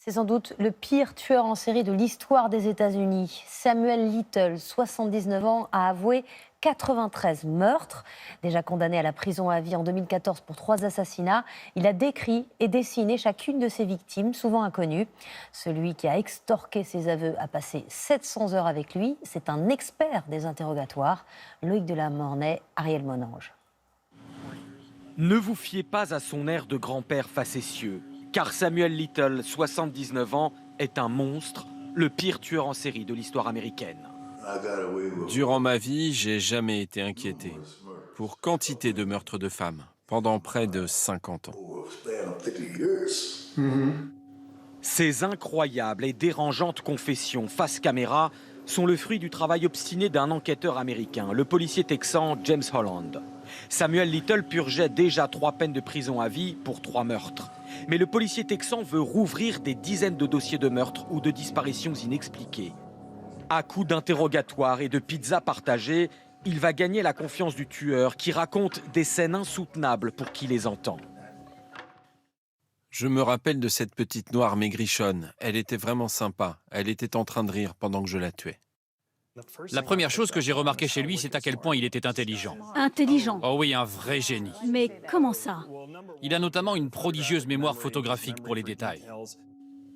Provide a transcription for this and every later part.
C'est sans doute le pire tueur en série de l'histoire des États-Unis. Samuel Little, 79 ans, a avoué 93 meurtres. Déjà condamné à la prison à vie en 2014 pour 3 assassinats, il a décrit et dessiné chacune de ses victimes, souvent inconnues. Celui qui a extorqué ses aveux a passé 700 heures avec lui. C'est un expert des interrogatoires. Loïc Delamornay, Ariel Monange. Ne vous fiez pas à son air de grand-père facétieux, car Samuel Little, 79 ans, est un monstre, le pire tueur en série de l'histoire américaine. Durant ma vie, j'ai jamais été inquiété pour quantité de meurtres de femmes pendant près de 50 ans. Ces incroyables et dérangeantes confessions face caméra sont le fruit du travail obstiné d'un enquêteur américain, le policier texan James Holland. Samuel Little purgeait déjà 3 peines de prison à vie pour 3 meurtres. Mais le policier texan veut rouvrir des dizaines de dossiers de meurtres ou de disparitions inexpliquées. À coups d'interrogatoires et de pizzas partagées, il va gagner la confiance du tueur qui raconte des scènes insoutenables pour qui les entend. Je me rappelle de cette petite noire maigrichonne. Elle était vraiment sympa. Elle était en train de rire pendant que je la tuais. La première chose que j'ai remarqué chez lui, c'est à quel point il était intelligent. Intelligent. Oh oui, un vrai génie. Mais comment ça? Il a notamment une prodigieuse mémoire photographique pour les détails.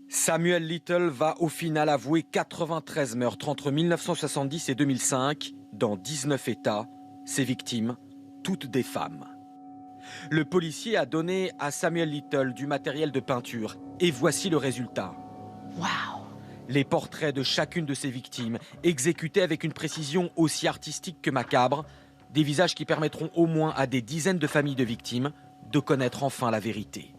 Samuel Little va au final avouer 93 meurtres entre 1970 et 2005 dans 19 États. Ses victimes, toutes des femmes. Le policier a donné à Samuel Little du matériel de peinture et voici le résultat. Waouh! Les portraits de chacune de ses victimes, exécutés avec une précision aussi artistique que macabre, des visages qui permettront au moins à des dizaines de familles de victimes de connaître enfin la vérité.